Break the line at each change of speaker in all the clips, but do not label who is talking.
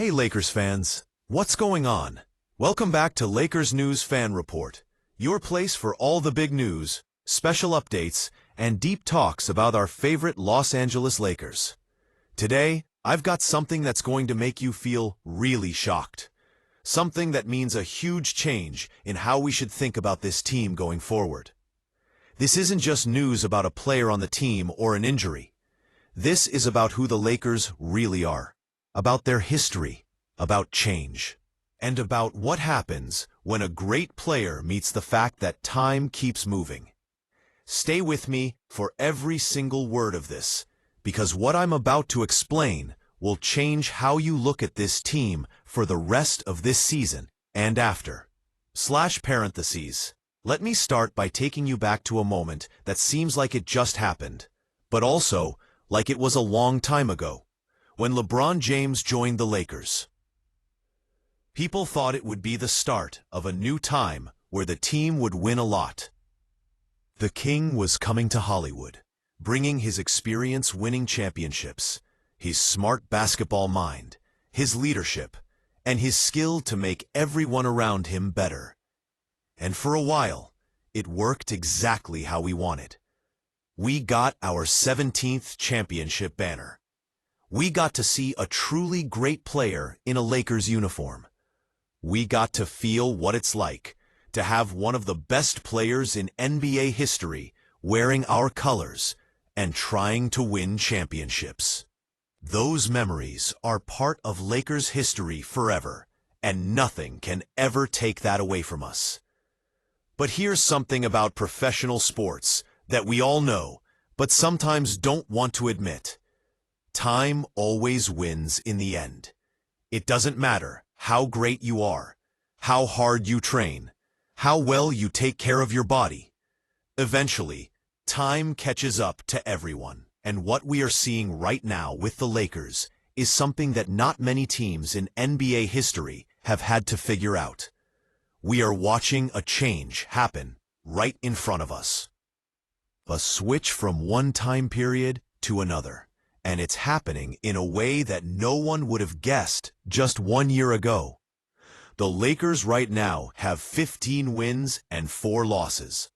Hey Lakers fans, what's going on? Welcome back to Lakers News Fan Report, your place for all the big news, special updates, and deep talks about our favorite Los Angeles Lakers. Today, I've got something that's going to make you feel really shocked. Something that means a huge change in how we should think about this team going forward. This isn't just news about a player on the team or an injury. This is about who the Lakers really are, about their history, about change, and about what happens when a great player meets the fact that time keeps moving. Stay with me for every single word of this, because what I'm about to explain will change how you look at this team for the rest of this season and after. /parentheses. Let me start by taking you back to a moment that seems like it just happened, but also like it was a long time ago, when LeBron James joined the Lakers. People thought it would be the start of a new time where the team would win a lot. The King was coming to Hollywood, bringing his experience winning championships, his smart basketball mind, his leadership, and his skill to make everyone around him better. And for a while, it worked exactly how we wanted. We got our 17th championship banner. We got to see a truly great player in a Lakers uniform. We got to feel what it's like to have one of the best players in NBA history wearing our colors and trying to win championships. Those memories are part of Lakers history forever, and nothing can ever take that away from us. But here's something about professional sports that we all know, but sometimes don't want to admit. Time always wins in the end. It doesn't matter how great you are, how hard you train, how well you take care of your body. Eventually, time catches up to everyone. And what we are seeing right now with the Lakers is something that not many teams in NBA history have had to figure out. We are watching a change happen right in front of us. A switch from one time period to another. And it's happening in a way that no one would have guessed just 1 year ago. The Lakers right now have 15 wins and 4 losses.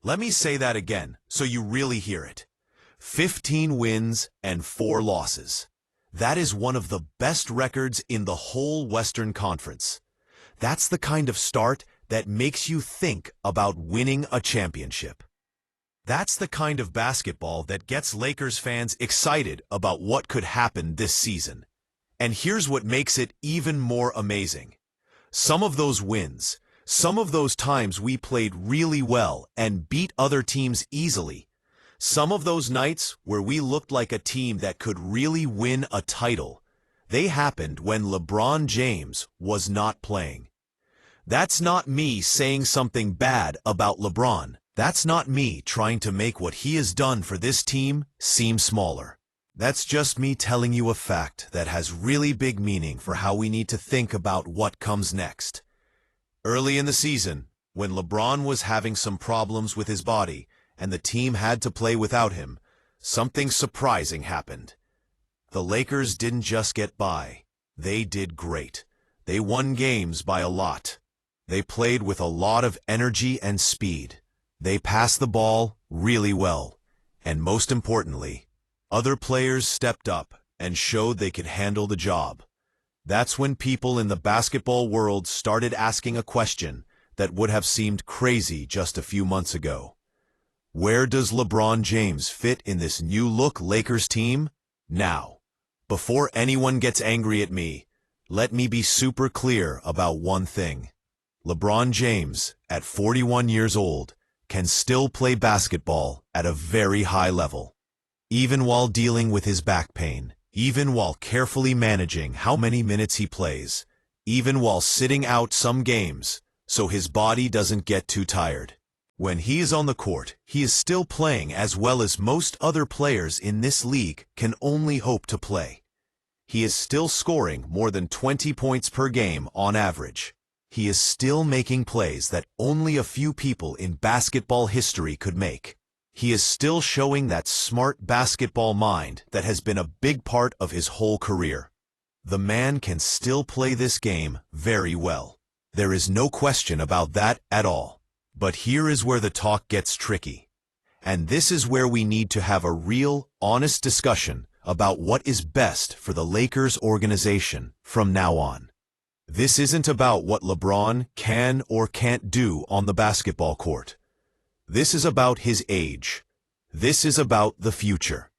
Let me say that again so you really hear it. 15 wins and 4 losses. That is one of the best records in the whole Western Conference. That's the kind of start that makes you think about winning a championship. That's the kind of basketball that gets Lakers fans excited about what could happen this season. And here's what makes it even more amazing. Some of those wins, some of those times we played really well and beat other teams easily, some of those nights where we looked like a team that could really win a title, they happened when LeBron James was not playing. That's not me saying something bad about LeBron. That's not me trying to make what he has done for this team seem smaller. That's just me telling you a fact that has really big meaning for how we need to think about what comes next. Early in the season, when LeBron was having some problems with his body and the team had to play without him, something surprising happened. The Lakers didn't just get by. They did great. They won games by a lot. They played with a lot of energy and speed. They passed the ball really well, and most importantly, other players stepped up and showed they could handle the job. That's when people in the basketball world started asking a question that would have seemed crazy just a few months ago. Where does LeBron James fit in this new-look Lakers team? Now, before anyone gets angry at me, let me be super clear about one thing. LeBron James, at 41 years old, can still play basketball at a very high level. Even while dealing with his back pain, even while carefully managing how many minutes he plays, even while sitting out some games so his body doesn't get too tired. When he is on the court, he is still playing as well as most other players in this league can only hope to play. He is still scoring more than 20 points per game on average. He is still making plays that only a few people in basketball history could make. He is still showing that smart basketball mind that has been a big part of his whole career. The man can still play this game very well. There is no question about that at all. But here is where the talk gets tricky. And this is where we need to have a real, honest discussion about what is best for the Lakers organization from now on. This isn't about what LeBron can or can't do on the basketball court. This is about his age. This is about the future.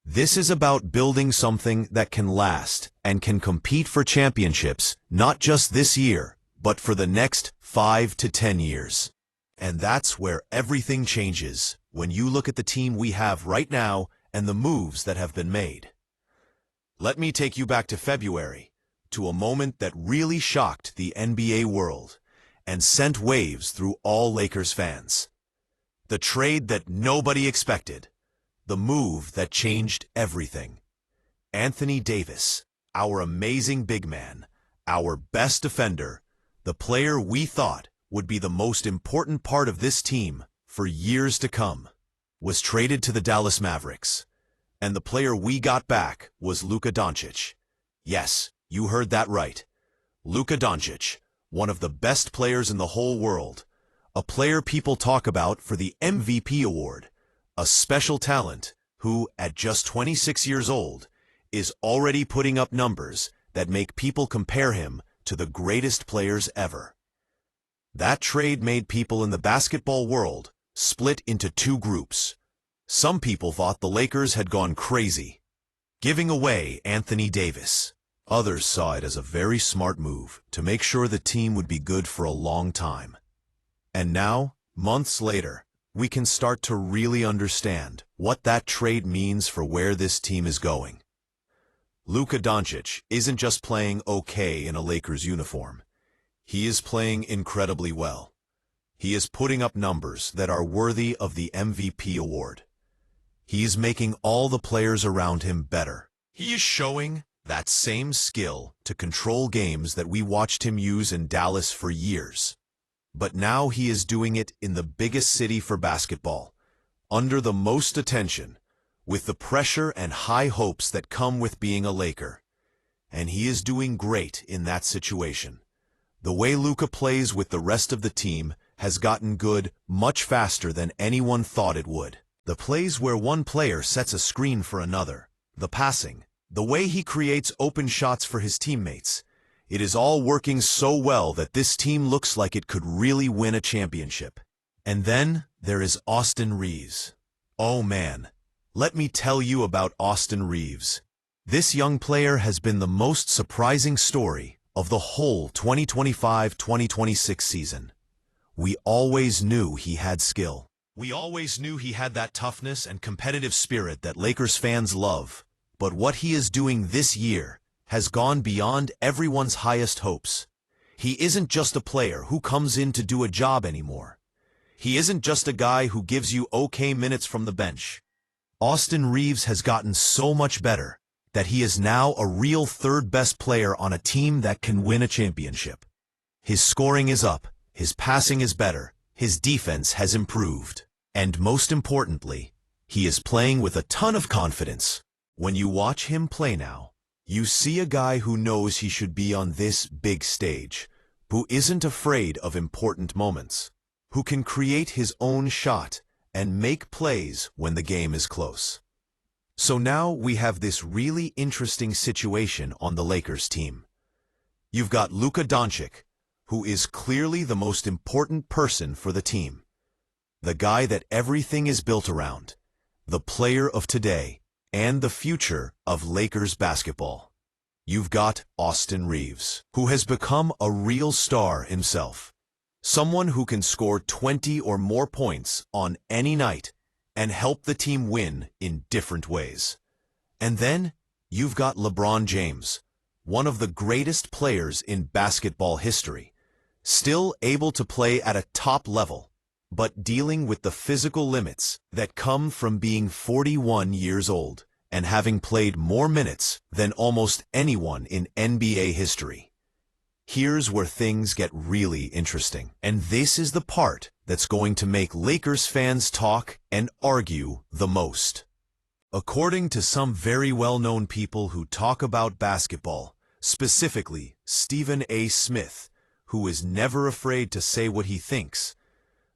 This is about building something that can last and can compete for championships, not just this year, but for the next 5 to 10 years. And that's where everything changes when you look at the team we have right now and the moves that have been made. Let me take you back to February, to a moment that really shocked the NBA world and sent waves through all Lakers fans. The trade that nobody expected. The move that changed everything. Anthony Davis, our amazing big man, our best defender, the player we thought would be the most important part of this team for years to come, was traded to the Dallas Mavericks. And the player we got back was Luka Doncic. Yes, you heard that right. Luka Doncic, one of the best players in the whole world, a player people talk about for the MVP award, a special talent who, at just 26 years old, is already putting up numbers that make people compare him to the greatest players ever. That trade made people in the basketball world split into two groups. Some people thought the Lakers had gone crazy, giving away Anthony Davis. Others saw it as a very smart move to make sure the team would be good for a long time. And now, months later, we can start to really understand what that trade means for where this team is going. Luka Doncic isn't just playing okay in a Lakers uniform. He is playing incredibly well. He is putting up numbers that are worthy of the MVP award. He is making all the players around him better. He is showing that same skill to control games that we watched him use in Dallas for years. But now he is doing it in the biggest city for basketball, under the most attention, with the pressure and high hopes that come with being a Laker. And he is doing great in that situation. The way Luka plays with the rest of the team has gotten good much faster than anyone thought it would. The plays where one player sets a screen for another, the passing, the way he creates open shots for his teammates, it is all working so well that this team looks like it could really win a championship. And then there is Austin Reaves. Oh man, let me tell you about Austin Reaves. This young player has been the most surprising story of the whole 2025-2026 season. We always knew he had skill. We always knew he had that toughness and competitive spirit that Lakers fans love. But what he is doing this year has gone beyond everyone's highest hopes. He isn't just a player who comes in to do a job anymore. He isn't just a guy who gives you okay minutes from the bench. Austin Reaves has gotten so much better that he is now a real third-best player on a team that can win a championship. His scoring is up, his passing is better, his defense has improved. And most importantly, he is playing with a ton of confidence. When you watch him play now, you see a guy who knows he should be on this big stage, who isn't afraid of important moments, who can create his own shot and make plays when the game is close. So now we have this really interesting situation on the Lakers team. You've got Luka Doncic, who is clearly the most important person for the team. The guy that everything is built around, the player of today, and the future of Lakers basketball. You've got Austin Reaves, who has become a real star himself. Someone who can score 20 or more points on any night and help the team win in different ways. And then you've got LeBron James, one of the greatest players in basketball history, still able to play at a top level, but dealing with the physical limits that come from being 41 years old and having played more minutes than almost anyone in NBA history. Here's where things get really interesting, and this is the part that's going to make Lakers fans talk and argue the most. According to some very well-known people who talk about basketball, specifically Stephen A. Smith, who is never afraid to say what he thinks.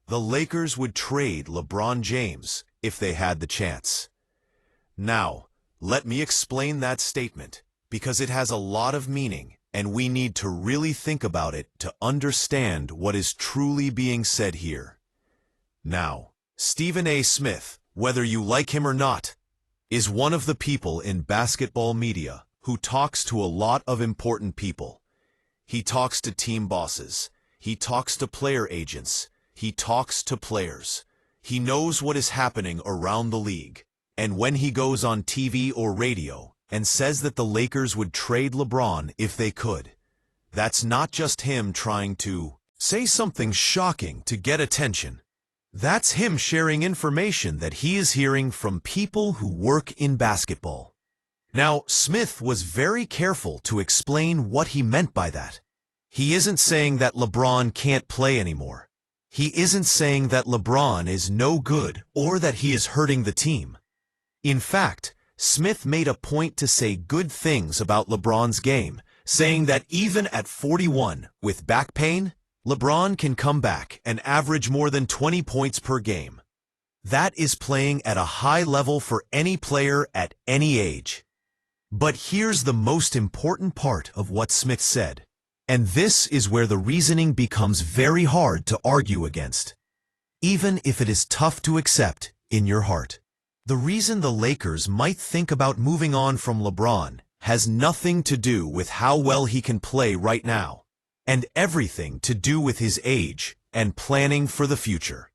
The Lakers would trade LeBron James if they had the chance. Now, let me explain that statement, because it has a lot of meaning, and we need to really think about it to understand what is truly being said here. Now, Stephen A. Smith, whether you like him or not, is one of the people in basketball media who talks to a lot of important people. He talks to team bosses. He talks to player agents. He talks to players. He knows what is happening around the league. And when he goes on TV or radio and says that the Lakers would trade LeBron if they could, that's not just him trying to say something shocking to get attention. That's him sharing information that he is hearing from people who work in basketball. Now, Smith was very careful to explain what he meant by that. He isn't saying that LeBron can't play anymore. He isn't saying that LeBron is no good or that he is hurting the team. In fact, Smith made a point to say good things about LeBron's game, saying that even at 41 with back pain, LeBron can come back and average more than 20 points per game. That is playing at a high level for any player at any age. But here's the most important part of what Smith said. And this is where the reasoning becomes very hard to argue against, even if it is tough to accept in your heart. The reason the Lakers might think about moving on from LeBron has nothing to do with how well he can play right now, and everything to do with his age and planning for the future.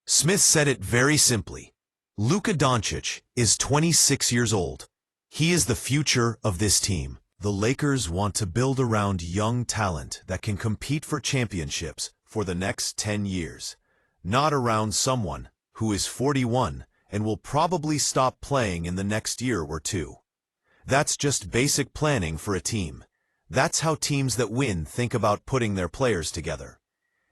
Smith said it very simply. Luka Doncic is 26 years old. He is the future of this team. The Lakers want to build around young talent that can compete for championships for the next 10 years, not around someone who is 41 and will probably stop playing in the next year or two. That's just basic planning for a team. That's how teams that win think about putting their players together.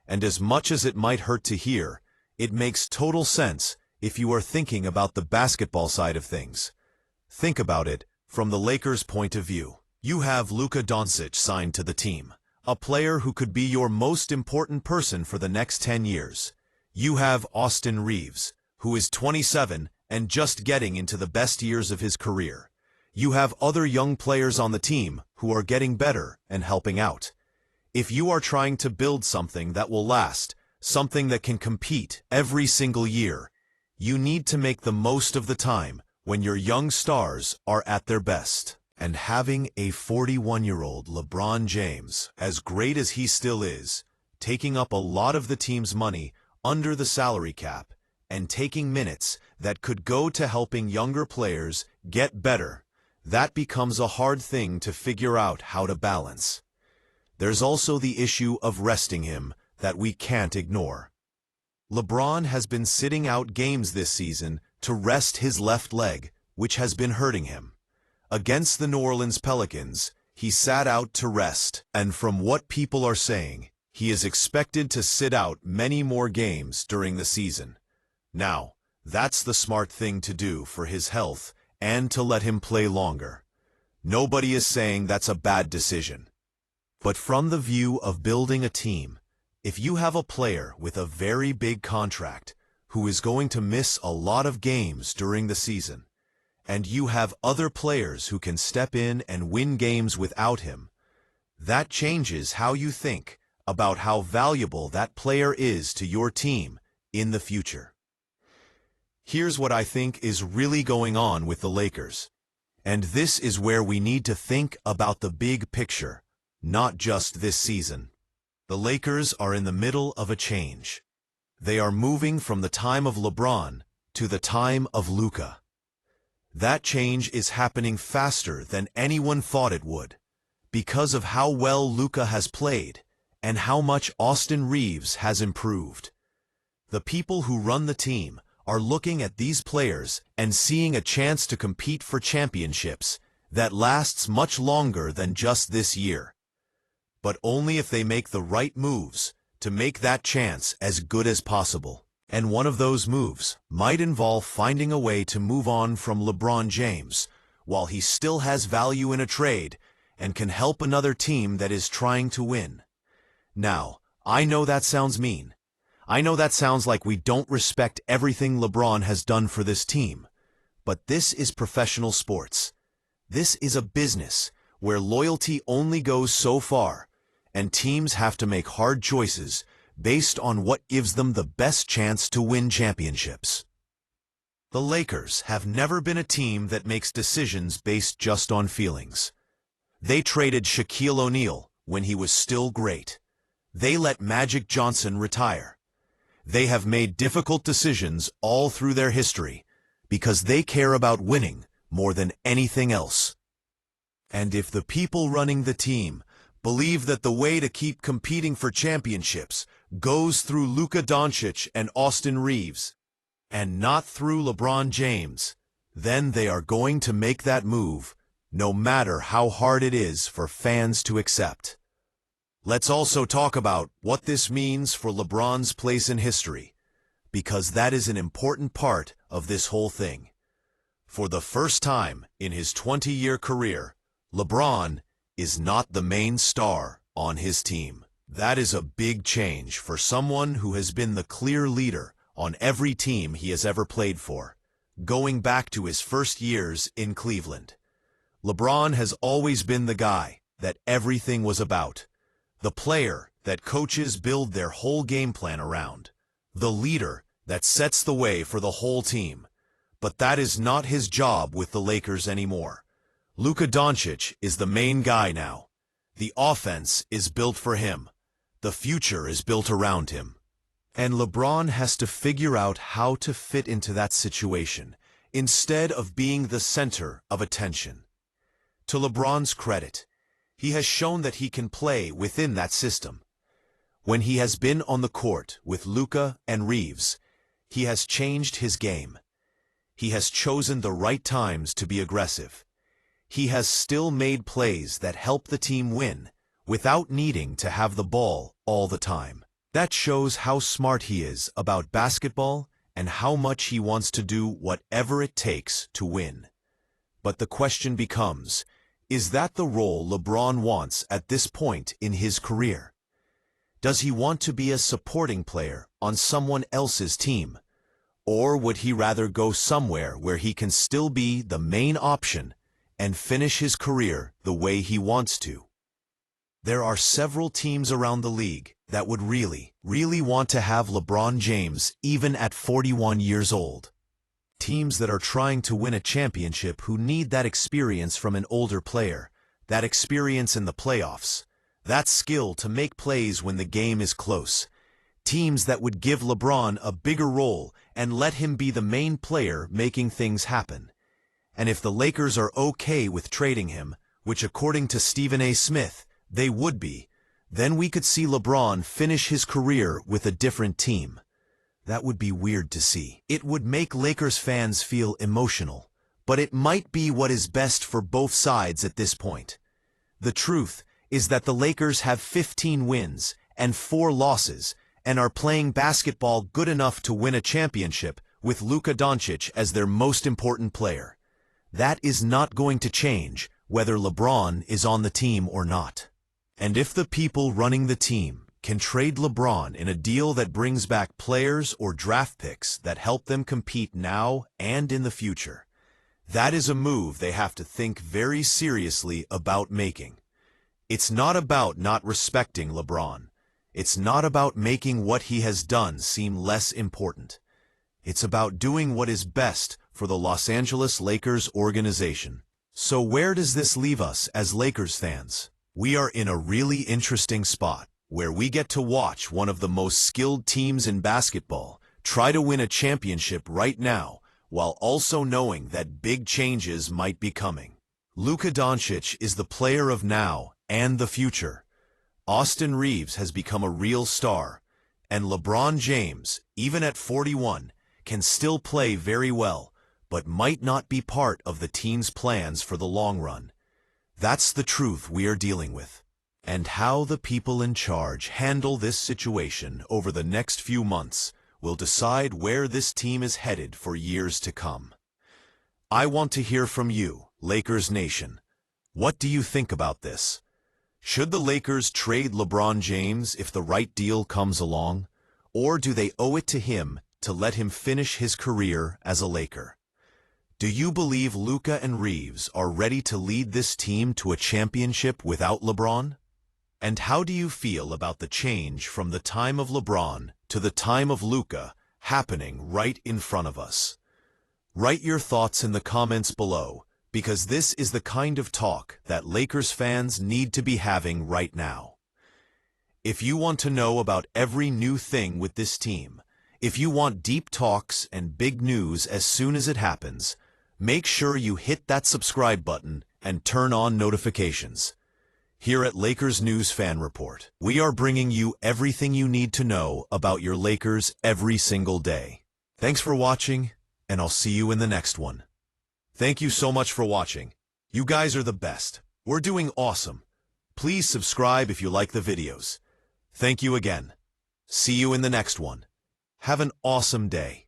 And as much as it might hurt to hear, it makes total sense if you are thinking about the basketball side of things. Think about it from the Lakers' point of view. You have Luka Doncic signed to the team, a player who could be your most important person for the next 10 years. You have Austin Reeves, who is 27 and just getting into the best years of his career. You have other young players on the team who are getting better and helping out. If you are trying to build something that will last, something that can compete every single year, you need to make the most of the time when your young stars are at their best. And having a 41-year-old LeBron James, as great as he still is, taking up a lot of the team's money under the salary cap and taking minutes that could go to helping younger players get better, that becomes a hard thing to figure out how to balance. There's also the issue of resting him that we can't ignore. LeBron has been sitting out games this season to rest his left leg, which has been hurting him. Against the New Orleans Pelicans, he sat out to rest, and from what people are saying, he is expected to sit out many more games during the season. Now, that's the smart thing to do for his health and to let him play longer. Nobody is saying that's a bad decision. But from the view of building a team, if you have a player with a very big contract who is going to miss a lot of games during the season, and you have other players who can step in and win games without him, that changes how you think about how valuable that player is to your team in the future. Here's what I think is really going on with the Lakers. And this is where we need to think about the big picture, not just this season. The Lakers are in the middle of a change. They are moving from the time of LeBron to the time of Luka. That change is happening faster than anyone thought it would, because of how well Luka has played and how much Austin Reeves has improved. The people who run the team are looking at these players and seeing a chance to compete for championships that lasts much longer than just this year. But only if they make the right moves to make that chance as good as possible. And one of those moves might involve finding a way to move on from LeBron James while he still has value in a trade, and can help another team that is trying to win. Now, I know that sounds mean. I know that sounds like we don't respect everything LeBron has done for this team. But this is professional sports. This is a business where loyalty only goes so far, and teams have to make hard choices based on what gives them the best chance to win championships. The Lakers have never been a team that makes decisions based just on feelings. They traded Shaquille O'Neal when he was still great. They let Magic Johnson retire. They have made difficult decisions all through their history because they care about winning more than anything else. And if the people running the team believe that the way to keep competing for championships goes through Luka Doncic and Austin Reeves, and not through LeBron James, then they are going to make that move, no matter how hard it is for fans to accept. Let's also talk about what this means for LeBron's place in history, because that is an important part of this whole thing. For the first time in his 20-year career, LeBron is not the main star on his team. That is a big change for someone who has been the clear leader on every team he has ever played for, going back to his first years in Cleveland. LeBron has always been the guy that everything was about, the player that coaches build their whole game plan around, the leader that sets the way for the whole team. But that is not his job with the Lakers anymore. Luka Doncic is the main guy now. The offense is built for him. The future is built around him. And LeBron has to figure out how to fit into that situation, instead of being the center of attention. To LeBron's credit, he has shown that he can play within that system. When he has been on the court with Luka and Reeves, he has changed his game. He has chosen the right times to be aggressive. He has still made plays that help the team win, without needing to have the ball all the time. That shows how smart he is about basketball and how much he wants to do whatever it takes to win. But the question becomes, is that the role LeBron wants at this point in his career? Does he want to be a supporting player on someone else's team? Or would he rather go somewhere where he can still be the main option and finish his career the way he wants to? There are several teams around the league that would really want to have LeBron James even at 41 years old. Teams that are trying to win a championship who need that experience from an older player, that experience in the playoffs, that skill to make plays when the game is close. Teams that would give LeBron a bigger role and let him be the main player making things happen. And if the Lakers are okay with trading him, which according to Stephen A. Smith, they would be, then we could see LeBron finish his career with a different team. That would be weird to see. It would make Lakers fans feel emotional, but it might be what is best for both sides at this point. The truth is that the Lakers have 15 wins and 4 losses and are playing basketball good enough to win a championship with Luka Doncic as their most important player. That is not going to change whether LeBron is on the team or not. And if the people running the team can trade LeBron in a deal that brings back players or draft picks that help them compete now and in the future, that is a move they have to think very seriously about making. It's not about not respecting LeBron. It's not about making what he has done seem less important. It's about doing what is best for the Los Angeles Lakers organization. So where does this leave us as Lakers fans? We are in a really interesting spot where we get to watch one of the most skilled teams in basketball try to win a championship right now, while also knowing that big changes might be coming. Luka Doncic is the player of now and the future. Austin Reeves has become a real star, and LeBron James, even at 41, can still play very well, but might not be part of the team's plans for the long run. That's the truth we are dealing with. And how the people in charge handle this situation over the next few months will decide where this team is headed for years to come. I want to hear from you, Lakers Nation. What do you think about this? Should the Lakers trade LeBron James if the right deal comes along? Or do they owe it to him to let him finish his career as a Laker? Do you believe Luka and Reeves are ready to lead this team to a championship without LeBron? And how do you feel about the change from the time of LeBron to the time of Luka happening right in front of us? Write your thoughts in the comments below, because this is the kind of talk that Lakers fans need to be having right now. If you want to know about every new thing with this team, if you want deep talks and big news as soon as it happens, make sure you hit that subscribe button and turn on notifications. Here at Lakers News Fan Report, we are bringing you everything you need to know about your Lakers every single day. Thanks for watching, and I'll see you in the next one. Thank you so much for watching. You guys are the best. We're doing awesome. Please subscribe if you like the videos. Thank you again. See you in the next one. Have an awesome day.